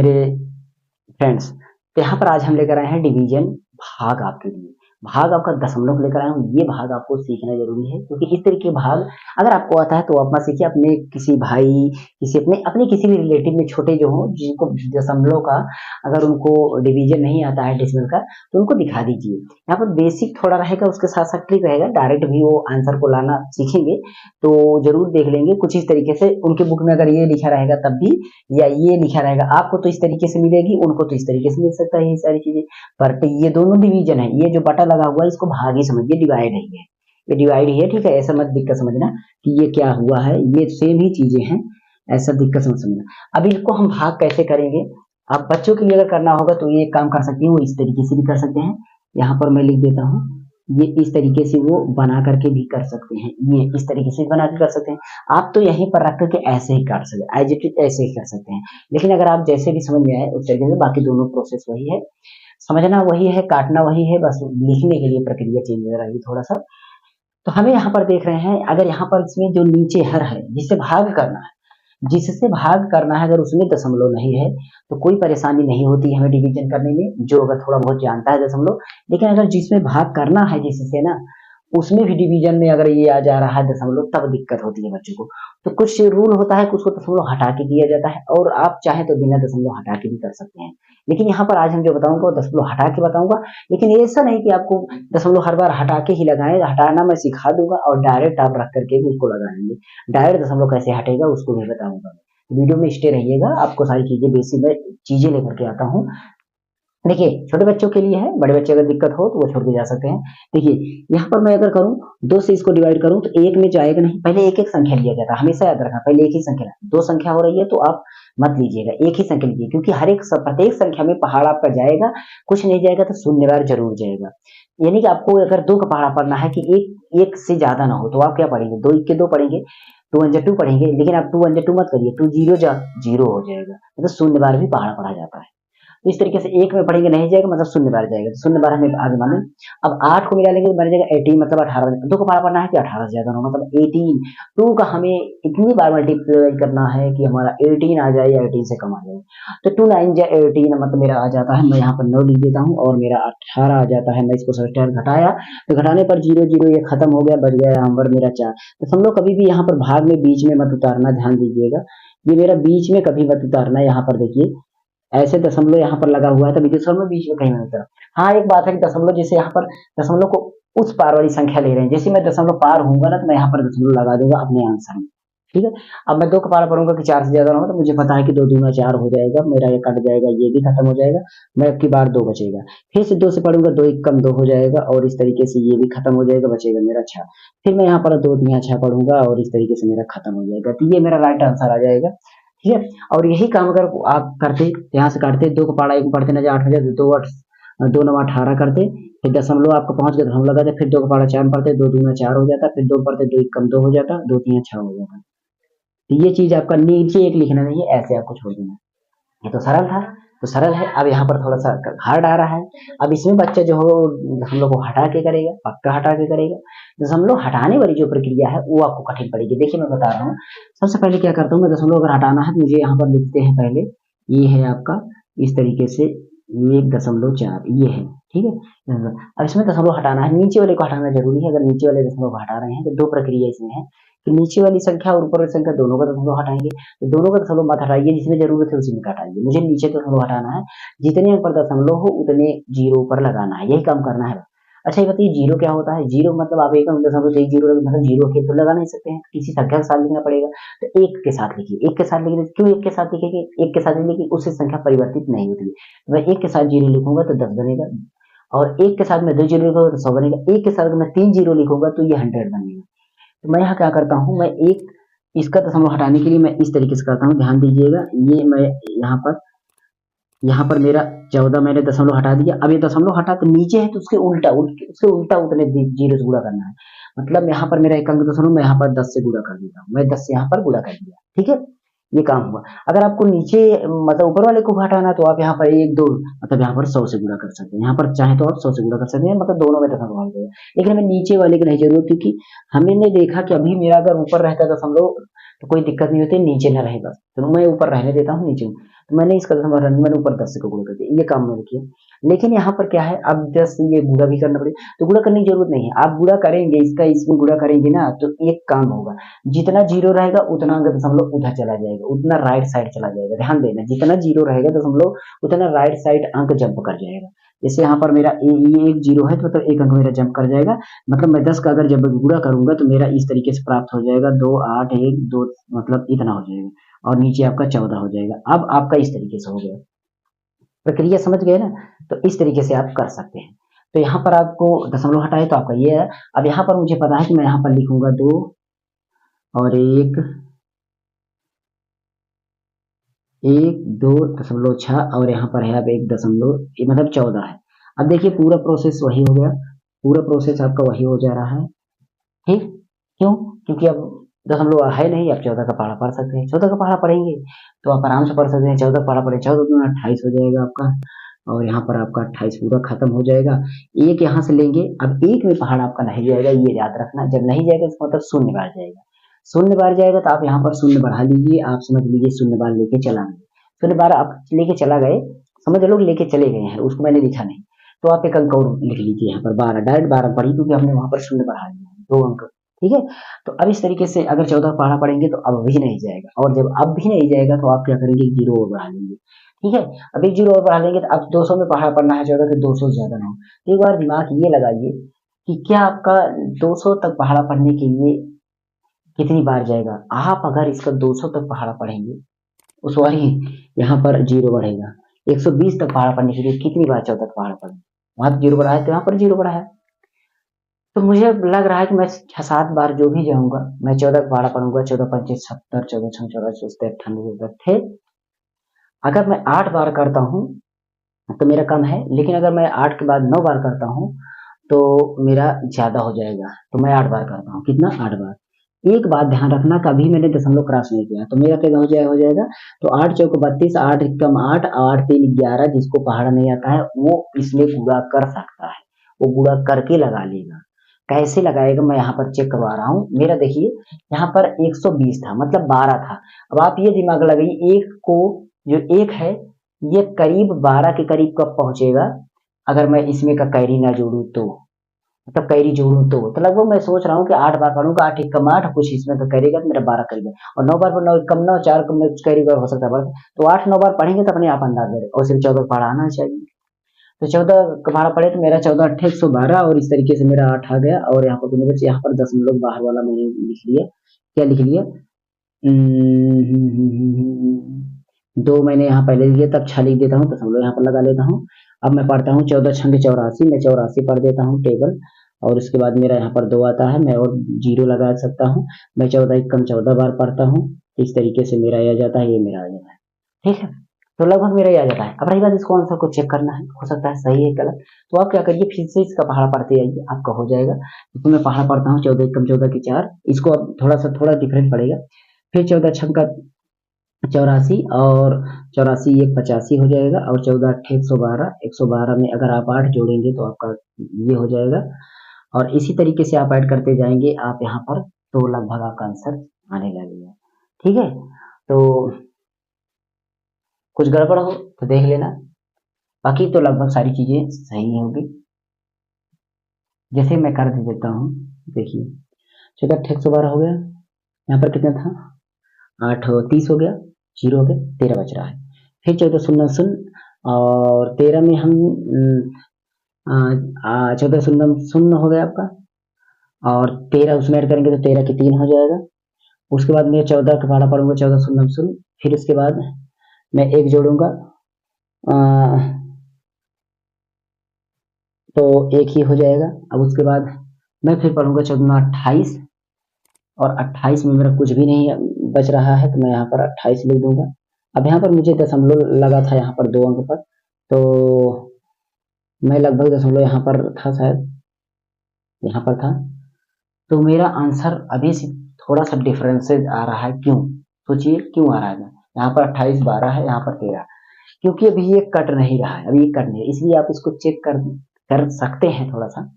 मेरे फ्रेंड्स, तो यहाँ पर आज हम लेकर आए हैं डिवीजन भाग आपके लिए। भाग आपका दशमलव लेकर आया हूँ। ये भाग आपको सीखना जरूरी है, क्योंकि इस तरीके के भाग अगर आपको आता है तो आप मत सीखिए। अपने किसी भाई, किसी अपने अपने किसी भी रिलेटिव में छोटे जो हो, जिनको दशमलव का अगर उनको डिवीजन नहीं आता है डेसिमल का, तो उनको दिखा दीजिए। यहाँ पर बेसिक थोड़ा रहेगा, उसके साथ साथ ट्रिक रहेगा। डायरेक्ट भी वो आंसर को लाना सीखेंगे तो जरूर देख लेंगे कुछ इस तरीके से। उनके बुक में अगर ये लिखा रहेगा तब भी, या ये लिखा रहेगा, आपको तो इस तरीके से मिलेगी, उनको तो इस तरीके से मिल सकता है। ये सारी चीजें, बट ये दोनों डिवीजन है। ये जो बटा लगा हुआ है इसको भाग ही समझिए, डिवाइड नहीं है। ये डिवाइड ही है, ठीक है। ऐसा मत दिक्कत समझना कि ये क्या हुआ है, ये सेम ही चीजें हैं, ऐसा दिक्कत मत समझना। अब इनको हम भाग कैसे करेंगे, आप बच्चों के लिए अगर करना होगा तो ये काम कर सकते हैं, वो इस तरीके से भी कर सकते हैं। यहाँ पर मैं लिख देता हूँ, ये इस तरीके से वो बना करके भी कर सकते हैं, ये इस तरीके से बना के कर सकते हैं। आप तो यहीं पर रख करके ऐसे ही काट सकते हैं, एज इट इज ऐसे ही कर सकते हैं। लेकिन अगर आप जैसे भी समझ में आए उस तरीके से, बाकी दोनों प्रोसेस वही है, समझना वही है, काटना वही है, बस लिखने के लिए प्रक्रिया चेंज हो रही है थोड़ा सा। तो हमें यहाँ पर देख रहे हैं, अगर यहाँ पर इसमें जो नीचे हर है जिससे भाग करना है, जिससे भाग करना है, अगर उसमें दशमलव नहीं है तो कोई परेशानी नहीं होती हमें डिवीजन करने में, जो अगर थोड़ा बहुत जानता है दशमलव। लेकिन अगर जिसमें भाग करना है जिससे ना, उसमें भी डिवीजन में अगर ये आ जा रहा है दशमलव, तब दिक्कत होती है बच्चों को। तो कुछ रूल होता है, कुछ को दशमलव हटा के किया जाता है, और आप चाहे तो बिना दशमलव हटा के भी कर सकते हैं। लेकिन यहाँ पर आज हम जो बताऊंगा वो दशमलव हटा के बताऊंगा। लेकिन ऐसा नहीं कि आपको दशमलव हर बार हटा के ही लगाएं, हटाना मैं सिखा दूंगा और डायरेक्ट आप रख करके भी उसको लगाएंगे। डायरेक्ट दशमलव कैसे हटेगा उसको भी बताऊंगा। वीडियो में स्टे रहिएगा, आपको सारी चीजें बेसिक में चीजें लेकर के आता हूँ। देखिए, छोटे बच्चों के लिए है, बड़े बच्चे अगर दिक्कत हो तो वो छोड़ के जा सकते हैं। देखिए, यहाँ पर मैं अगर करूँ, 2 से इसको डिवाइड करूँ तो एक में जाएगा नहीं, पहले एक एक संख्या लिया जाता है, हमेशा याद रखना, पहले एक ही संख्या। 2 संख्या हो रही है तो आप मत लीजिएगा, एक ही संख्या लीजिए, क्योंकि हर एक प्रत्येक संख्या में पहाड़ आपका जाएगा, कुछ नहीं जाएगा तो शून्य बार जरूर जाएगा। यानी कि आपको अगर 2 का पहाड़ा पढ़ना है कि एक से ज्यादा ना हो, तो आप क्या पढ़ेंगे, 2 1 के 2 पढ़ेंगे, 2 1 2 पढ़ेंगे। लेकिन आप 2 1 2 मत करिए, 2 0 0 हो जाएगा, मतलब शून्य बार भी पहाड़ा पढ़ा जाता है। तो इस तरीके से एक में पढ़ेंगे नहीं जाएगा, मतलब शून्य बार जाएगा, तो शून्य बार हमें आगे माने। अब 8 को मिला लेंगे तो बन जाएगा 18, मतलब 18। 2 को पार पढ़ना है कि 18 से ज्यादा ना हो, मतलब 18। 2 का हमें इतनी बार मल्टीप्लाई करना है कि हमारा 18 आ जाए या 18 से कम आ जाए। तो 2 9 जा 18, मतलब मेरा आ जाता है, मैं यहाँ पर 9 लिख देता हूँ, और मेरा 18 आ जाता है। मैं इसको सबट्रैक्ट घटाया, तो घटाने पर 0 0 ये खत्म हो गया, बच गया नंबर मेरा 4। तो हम लोग कभी भी यहाँ पर भाग में बीच में मत उतारना, ध्यान दीजिएगा। ये मेरा बीच में कभी मत उतारना, यहाँ पर देखिए ऐसे दशमलव यहाँ पर लगा हुआ है, तभी दशमलव बीच में कहीं नहीं उतरा। हाँ, एक बात है कि दशमलव, जैसे यहाँ पर दशमलव को उस पार वाली संख्या ले रहे हैं, जैसे मैं दशमलव पार होऊंगा ना, तो मैं यहाँ पर दशमलव लगा दूंगा अपने आंसर में, ठीक है। अब मैं 2 का पार पढ़ूंगा कि 4 से ज्यादा ना हो, तो मुझे पता है कि 2 दूना 4 हो जाएगा, मेरा ये कट जाएगा, ये भी खत्म हो जाएगा, मैं अब की बार 2 बचेगा। फिर से 2 से पढ़ूंगा, 2 1 कम 2 हो जाएगा, और इस तरीके से ये भी खत्म हो जाएगा, बचेगा मेरा 6। फिर मैं यहाँ पर 2 3 6 पढ़ूंगा, और इस तरीके से मेरा खत्म हो जाएगा, तो ये मेरा राइट आंसर आ जाएगा, ठीक है। और यही काम अगर आप करते, यहाँ से काटते, 2 का पहाड़ा 1 पढ़ते ना, 8 हो जाए, 2 9 18 करते, फिर दशमलव आपको पहुंच गया, दशमलव लगाते, फिर 2 का पहाड़ा 4 पढ़ते, 2 दूना 4 हो जाता, फिर 2 पढ़ते, 2 1 कम 2 हो जाता, 2 3 6 हो जाता। तो ये चीज आपका नीचे एक लिखना नहीं है, ऐसे आपको छोड़ देना। ये तो सरल था, तो सरल है। अब यहाँ पर थोड़ा सा हार्ड आ रहा है। अब इसमें बच्चा जो हो हम लोग को हटा के करेगा, पक्का हटा के करेगा। हम लोग हटाने वाली जो प्रक्रिया है वो आपको कठिन पड़ेगी। देखिए, मैं बता रहा हूँ, सबसे पहले क्या करता हूँ मैं, दशमलव अगर हटाना है तो मुझे यहाँ पर लिखते हैं पहले, ये है आपका इस तरीके से 1.4, ये है, ठीक है। अब इसमें दशमलव हटाना है, नीचे वाले को हटाना जरूरी है। अगर नीचे वाले दशमलव को हटा रहे हैं तो 2 प्रक्रिया इसमें है कि नीचे वाली संख्या और ऊपर वाली संख्या दोनों का दशमलव हटाएंगे। तो दोनों का दशमलव मत हटाइए, जिसमें जरूरत है उसी में हटाइए। मुझे नीचे दशमलव हटाना है, जितने ऊपर दशमलव हो उतने जीरो पर लगाना है, यही काम करना है। अच्छा, ये बताइए जीरो क्या होता है। जीरो मतलब आप एक दशमलव एक जीरो, मतलब जीरो के तो लगा नहीं सकते हैं, किसी संख्या के साथ लिखना पड़ेगा। तो एक के साथ लिखिए, एक के साथ लिखिए। क्यों एक के साथ लिखेंगे, एक के साथ लिखिए, उससे संख्या परिवर्तित नहीं होती है। मैं एक के साथ जीरो लिखूंगा तो 10 बनेगा, और एक के साथ मैं 2 जीरो लिखूंगा तो 100 बनेगा, एक के साथ मैं 3 जीरो लिखूंगा तो ये 100 बनेगा। तो मैं यहाँ क्या करता हूँ, मैं एक इसका दशमलव हटाने के लिए मैं इस तरीके से करता हूँ, ध्यान दीजिएगा। ये मैं यहाँ पर मेरा 14 मैंने दशमलव हटा दिया। अब ये दशमलव हटा तो नीचे है, तो उसके उल्टा उतने जीरो से गुणा करना है। मतलब यहाँ पर मेरा एक अंक दशमलव, मैं यहाँ पर 10 से गुणा कर देता हूँ, मैं 10 से यहाँ पर गुणा कर दिया, ठीक है। ये काम हुआ। अगर आपको नीचे मतलब ऊपर वाले को हटाना है तो आप यहाँ पर 1 2 मतलब यहाँ पर 100 से गुणा कर सकते हैं, यहाँ पर चाहे तो आप 100 से गुणा कर सकते हैं, मतलब दोनों में दशमलव आ जाएगा। लेकिन हमें नीचे वाले की नहीं जरूरत, क्योंकि हमने देखा कि अभी मेरा अगर ऊपर रहता दशमलव तो कोई दिक्कत नहीं होती, नीचे ना रहे बस, तो मैं ऊपर रहने देता हूँ, नीचे। तो मैंने इसका दशमलव हटाने मैंने ऊपर 10 से गुणा कर दिया, ये काम मैंने किया। लेकिन यहाँ पर क्या है, अब 10 ये गुणा भी करना पड़ेगा, तो गुणा करने की जरूरत नहीं है, आप गुणा करेंगे इसका इसमें गुणा करेंगे ना तो एक काम होगा, जितना जीरो रहेगा उतना अंक दशमलव उधर चला जाएगा, उतना राइट साइड चला जाएगा। ध्यान देना, जितना जीरो रहेगा दशमलव उतना राइट साइड अंक जंप कर जाएगा। जैसे यहाँ पर मेरा ये एक जीरो है तो मतलब एक अंक मेरा जंप कर जाएगा, मतलब मैं 10 का अगर जब गुणा करूंगा तो मेरा इस तरीके से प्राप्त हो जाएगा 2 8 1 2, मतलब इतना हो जाएगा और नीचे आपका 14 हो जाएगा। अब आपका इस तरीके से हो गया, प्रक्रिया समझ गए ना? तो इस तरीके से आप कर सकते हैं। तो यहाँ पर आपको दशमलव हटाए तो आपका ये है। अब यहाँ पर मुझे पता है कि मैं यहाँ पर लिखूंगा 2 और 1 1 2.6 और यहाँ पर है अब 1 मतलब 14 है। अब देखिए पूरा प्रोसेस वही हो गया, पूरा प्रोसेस आपका वही हो जा रहा है। ठीक, क्यों? क्योंकि अब दशमलव है नहीं, आप 14 का पहाड़ा पढ़ सकते हैं, 14 का पहाड़ा पढ़ेंगे तो आप आराम से पढ़ सकते हैं। 14 का पहाड़ा पढ़े, 14 दूना 28 हो जाएगा आपका, और यहाँ पर आपका 28 पूरा खत्म हो जाएगा। एक यहाँ से लेंगे, अब एक में पहाड़ आपका नहीं जाएगा, ये याद रखना, जब नहीं जाएगा इसका मतलब शून्य बार जाएगा। शून्य बार जाएगा तो आप यहाँ पर शून्य बढ़ा लीजिए, आप समझ लीजिए शून्य बार लेके चला गए, शून्य बार आप लेके चला गए, समझ लो लेके चले गए हैं, उसको मैंने लिखा नहीं, तो आप एक अंक और लिख लीजिए यहाँ पर 12, डायरेक्ट 12 पढ़ी क्योंकि हमने वहां पर शून्य बढ़ा लिया है, 2 अंक। ठीक है, तो अब इस तरीके से अगर 14 पहाड़ा पढ़ेंगे तो अब भी नहीं जाएगा, और जब अब भी नहीं जाएगा तो आप क्या करेंगे, जीरो और बढ़ा लेंगे। ठीक है, अब एक जीरो और बढ़ा लेंगे तो अब 200 में पहाड़ा पढ़ना है 14 के, 200 से ज्यादा ना हो। तो एक बार दिमाग ये लगाइए कि क्या आपका 200 तक पहाड़ा पढ़ने के लिए कितनी बार जाएगा। आप अगर इसका 200 तक पहाड़ा पढ़ेंगे, उस वाली यहाँ पर जीरो बढ़ेगा। 120 तक पहाड़ा पढ़ने के लिए कितनी बार 14 तक पहाड़ा पढ़ेंगे, वहां जीरो बढ़ा है तो यहाँ पर जीरो बढ़ा है। तो मुझे लग रहा है कि मैं 6-7 बार जो भी जाऊंगा मैं 14 का पहाड़ा पढ़ूंगा, 14 पंचे 70, 14 छंग 14 98 थे। अगर मैं 8 बार करता हूँ तो मेरा कम है, लेकिन अगर मैं 8 के बाद 9 बार करता हूँ तो मेरा ज्यादा हो जाएगा। तो मैं 8 बार करता हूँ, कितना, 8 बार। एक बात ध्यान रखना, कभी मैंने दशमलव क्रॉस नहीं किया, तो मेरा क्या हो जाएगा, तो 8 चौक 32, 8 कम 8, 8 3 11, जिसको पहाड़ा नहीं आता है वो इसमें गुणा कर सकता है, वो गुणा करके लगा लेगा। कैसे लगाएगा मैं यहाँ पर चेक करवा रहा हूँ। मेरा देखिए यहाँ पर 120 था, मतलब 12 था। अब आप ये दिमाग लगाइए, एक को जो एक है ये करीब 12 के करीब कब पहुंचेगा, अगर मैं इसमें का कैरी ना जोड़ू तो, मतलब कैरी जोड़ू तो लगभग मैं सोच रहा हूँ कि 8 बार पढ़ूंगा, 8 एक कम 8, कुछ इसमें का करेगा तो मेरा 12 करीब है, और 9 बार पर 9 कम 9, 4 कम कैरी बार हो सकता है, तो 8-9 बार पढ़ेंगे तो अपने आप अंदाज है, और सिर्फ 14 पढ़ाना चाहिए। तो 14 का भाड़ा पड़े तो मेरा 14 8 112, और इस तरीके से मेरा 8 आ गया, और यहाँ पर बचे, यहाँ पर दशमलव बाहर वाला मैंने लिख लिया, क्या लिख लिया, 2 मैंने यहाँ पहले लिख लिया, तब 6 लिख देता हूँ, दशमलव यहाँ पर लगा लेता हूँ। अब मैं पढ़ता हूँ 14 छंग 84, मैं 84 पढ़ देता हूँ टेबल, और उसके बाद मेरा यहाँ पर 2 आता है, मैं और जीरो लगा सकता हूँ, मैं 14 एक कम 14 बार पढ़ता हूँ, इस तरीके से मेरा आ जाता है, ये मेरा आ जाता है। ठीक है, तो लगभग मेरा ये आ जाता है। अब रही बात इसको आंसर को चेक करना है, हो सकता है सही है गलत, तो आप क्या करिए, फिर से इसका पहाड़ा पढ़ते जाइए, आपका हो जाएगा। तो मैं पहाड़ा पढ़ता हूँ 14 कम 14 की 4, इसको अब थोड़ा डिफरेंट पड़ेगा, फिर 14 छंग का 84, और 84 एक 85 हो जाएगा, और 14 अट्ठे 112, 112 में अगर आप 8 जोड़ेंगे तो आपका ये हो जाएगा, और इसी तरीके से आप ऐड करते जाएंगे आप यहाँ पर, तो लगभग आपका आंसर आने लगेगा। ठीक है, तो कुछ गड़बड़ हो तो देख लेना, बाकी तो लगभग सारी चीजें सही होंगी। जैसे मैं कर देता हूँ, देखिए 14 अट्ठे 112 हो गया, यहाँ पर कितना था, 8 30 हो गया, जीरो हो गया, 13 बच रहा है, फिर 14 शून्य शून्य, और 13 में हम 14 शून्य शून्य हो गया आपका, और 13 उसमें ऐड करेंगे तो 13 की 3 हो जाएगा। उसके बाद मैं 14 का भाड़ा पढ़ूंगा, 14 शून्य शून्य, फिर उसके बाद मैं एक जोड़ूंगा, तो एक ही हो जाएगा। अब उसके बाद मैं फिर पढ़ूंगा 14 28, और 28 में मेरा कुछ भी नहीं बच रहा है, तो मैं यहाँ पर 28 लिख दूंगा। अब यहाँ पर मुझे दशमलव लगा था यहाँ पर 2 अंक पर, तो मैं लगभग दशमलव यहाँ पर था, शायद यहाँ पर था, तो मेरा आंसर अभी से थोड़ा सा डिफरेंसेज आ रहा है। क्यों, सोचिए क्यों आ रहा है। यहाँ पर 28 12 है, यहाँ पर 13, क्योंकि अभी ये कट नहीं रहा है, अभी ये कट नहीं है, इसलिए आप इसको चेक कर सकते हैं, थोड़ा सा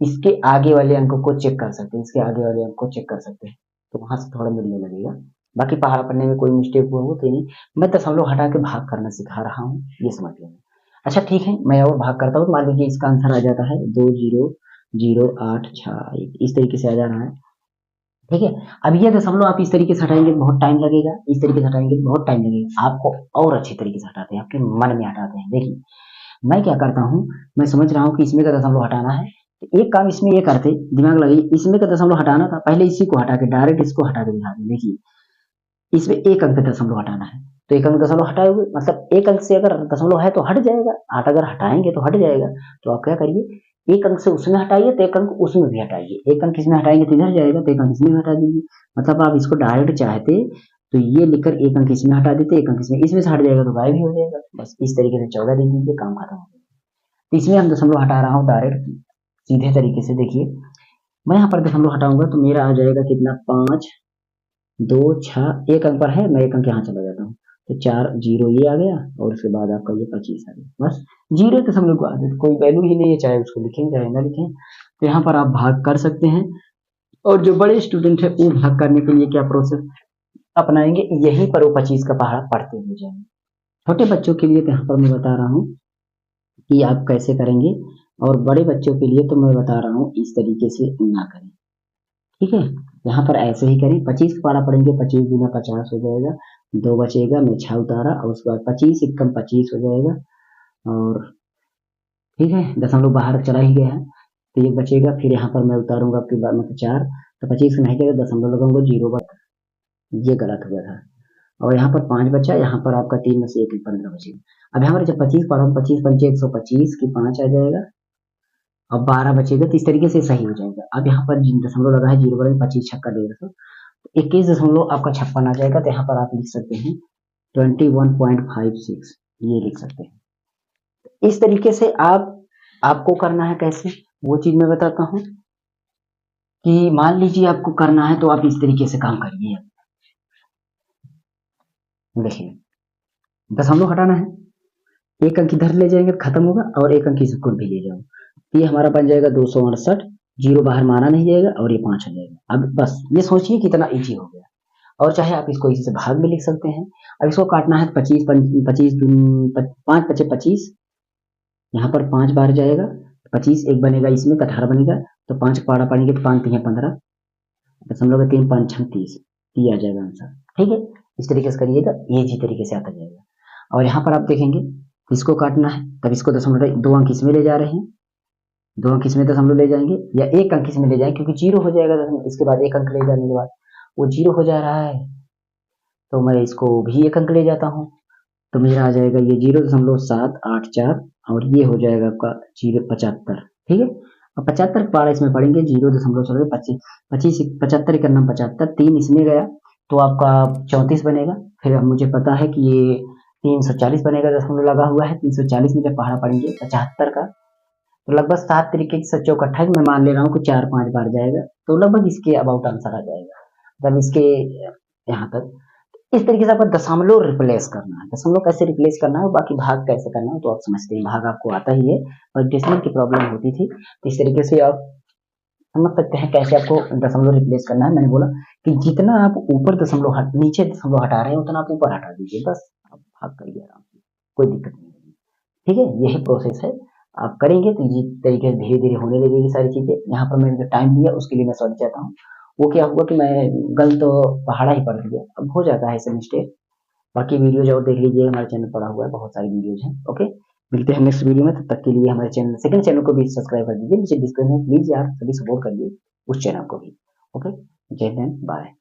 इसके आगे वाले अंक को चेक कर सकते हैं, इसके आगे वाले अंक को चेक कर सकते हैं, तो वहां से थोड़ा मिलने लगेगा। बाकी पहाड़ा पढ़ने में कोई मिस्टेक हुआ हो तो नहीं, मैं दशमलव हटा के भाग करना सिखा रहा हूँ, ये समझ लेना। अच्छा ठीक है, मैं और भाग करता हूँ। मान लीजिए इसका आंसर आ जाता है 200861, इस तरीके से आ जा रहा है। ठीक है, अब ये दशमलव आप इस तरीके से हटाएंगे तो बहुत टाइम लगेगा, इस तरीके से हटाएंगे तो बहुत टाइम लगेगा। आपको और अच्छे तरीके से हटाते हैं, आपके मन में हटाते हैं। देखिए मैं क्या करता हूँ, मैं समझ रहा हूँ कि इसमें का दशमलव हटाना है, तो एक काम इसमें ये करते, दिमाग लगाइए, इसमें का दशमलव हटाना था, पहले इसी को हटा के डायरेक्ट इसको हटा के दिखा दें। देखिए इसमें एक अंक दशमलव हटाना है, तो एक अंक दशमलव हटाए हुए मतलब एक अंक से अगर दशमलव है तो हट जाएगा, आठ अगर हटाएंगे तो हट जाएगा। तो आप क्या करिए, एक अंक से उसमें हटाइए तो एक अंक उसमें भी हटाइए, एक अंक इसमें हटाएंगे तो इधर जाएगा, तो एक अंक इसमें भी हटा दीजिए। मतलब आप इसको डायरेक्ट चाहते तो ये लिखकर एक अंक इसमें हटा देते, एक अंक इसमें से हट जाएगा तो गायब भी हो जाएगा। बस इस तरीके से 14 दिन दीजिए, काम खत्म हो जाएगा। तो इसमें हम दशमलव हटा रहा हूँ डायरेक्ट सीधे तरीके से। देखिए मैं यहाँ पर दशमलव हटाऊंगा तो मेरा आ जाएगा कितना, 5, 2, 6, एक अंक पर है, मैं एक अंक यहाँ चला जाता हूँ, तो 4 0 ये आ गया, और उसके बाद आपका ये 25 आ गया। बस जीरो दशमलव को आदत, कोई वैल्यू ही नहीं है, चाहे उसको लिखें चाहे ना लिखें। तो यहाँ पर आप भाग कर सकते हैं। और जो बड़े स्टूडेंट है वो भाग करने के लिए क्या प्रोसेस अपनाएंगे, यहीं पर वो 25 का पहाड़ा पढ़ते हुए जाएंगे। छोटे बच्चों के लिए तो यहाँ पर मैं बता रहा हूँ कि आप कैसे करेंगे, और बड़े बच्चों के लिए तो मैं बता रहा हूँ इस तरीके से ना करें। ठीक है, यहाँ पर ऐसे ही करें, 25 का पहाड़ा पढ़ेंगे, 25 दूना 50 हो जाएगा, 2 बचेगा, मैं 6 उतारा, और उसके बाद 25 एकम 25 हो जाएगा। और ठीक है, दशमलव बाहर चला ही गया है, तो ये बचेगा। फिर यहाँ पर मैं उतारूंगा आपके बाद मतलब 4, तो 25 का नहीं गया, दशमलव लगाऊंगा, 0 बचा, ये गलत हो गया था। और यहाँ पर 5 बचा, यहाँ पर आपका 3 में से 1 15 बचेगा। अब यहाँ पर जब 25 पढ़ा, 25 पंचे 125 की 5 आ जाएगा, अब 12 बचेगा, तो इस तरीके से सही हो जाएगा। अब यहाँ पर दशमलव लगा है, 0 बड़े 25 छक्का 150, 21 दशमलव आपका 56 आ जाएगा। तो यहाँ पर आप लिख सकते हैं 21.56, ये लिख सकते हैं। इस तरीके से आपको करना है कैसे, वो चीज मैं बताता हूँ। कि मान लीजिए आपको करना है तो आप इस तरीके से काम करिए। देखिए दशमलव हटाना है, एक अंक इधर ले जाएंगे खत्म होगा, और एक अंक इसको भी ले जाओ, ये हमारा बन जाएगा 268, 0 बाहर माना नहीं जाएगा, और ये 5 हो जाएगा। अब बस ये सोचिए कितना इजी हो गया। और चाहे आप इसको इसी से भाग में लिख सकते हैं। अब इसको काटना है, 25 25 5 पचे 25, यहाँ पर 5 बार जाएगा, 25 एक बनेगा, इसमें 18 बनेगा, तो 5 पारा पड़ेंगे तो 5 3 15, दशमलव 3 5 36, ये आ जाएगा आंसर। ठीक है, इस तरीके से करिएगा, ये इसी तरीके से आता जाएगा। और यहाँ पर आप देखेंगे इसको काटना है, तब इसको दशमलव 2 अंक इसमें ले जा रहे हैं, 2 अंक इसमें दशमलव ले जाएंगे, या 1 अंक इसमें ले जाएंगे, क्योंकि 0 हो जाएगा इसके बाद 1 अंक ले जाने के बाद वो 0 हो जा रहा है, तो मैं इसको भी 1 अंक ले जाता हूँ, तो मेरा आ जाएगा ये 0.784, और ये हो जाएगा आपका 0.75। ठीक है, अब 75 पारा इसमें पढ़ेंगे, 0.25 25 75 का नाम 75, 3 इसमें गया तो आपका 34 बनेगा। फिर अब मुझे पता है कि ये 340 बनेगा, दशमलव लगा हुआ है, 340 में जब पहाड़ा पढ़ेंगे 75 का, तो लगभग 7 तरीके से चौक 28 मैं मान ले रहा हूँ कि 4-5 बार जाएगा, तो लगभग इसके अबाउट आंसर आ जाएगा, मतलब इसके यहाँ तक। इस तरीके से आपको दशमलव रिप्लेस करना है, दशमलव कैसे रिप्लेस करना है, बाकी भाग कैसे करना है तो आप समझते हैं, भाग आपको आता ही है, और डेसिमल की प्रॉब्लम होती थी, तो इस तरीके से आप समझ सकते हैं कैसे आपको दशमलव रिप्लेस करना है। मैंने बोला कि जितना आप ऊपर नीचे दशमलव हटा रहे हैं उतना आप ऊपर हटा दीजिए, बस आप भाग करिए आराम से, कोई दिक्कत नहीं होगी। ठीक है, यही प्रोसेस है, आप करेंगे तो इसी तरीके से धीरे धीरे होने लगेगी सारी चीजें। यहाँ पर मैंने जो टाइम दिया उसके लिए मैं सॉरी चाहता हूँ। वो क्या हुआ कि मैं गलत तो पहाड़ा ही पढ़ लिया, अब हो जाता है ऐसे मिस्टेक। बाकी वीडियोज और देख लीजिए, हमारे चैनल पड़ा हुआ है, बहुत सारी वीडियोज हैं। ओके, मिलते हैं नेक्स्ट वीडियो में, तब तक के लिए हमारे चैनल सेकंड चैनल को भी सब्सक्राइब कर दीजिए, नीचे डिस्क्रिप्शन में प्लीज यार सभी सपोर्ट करिए उस चैनल को भी। ओके, जय हिंद, बाय।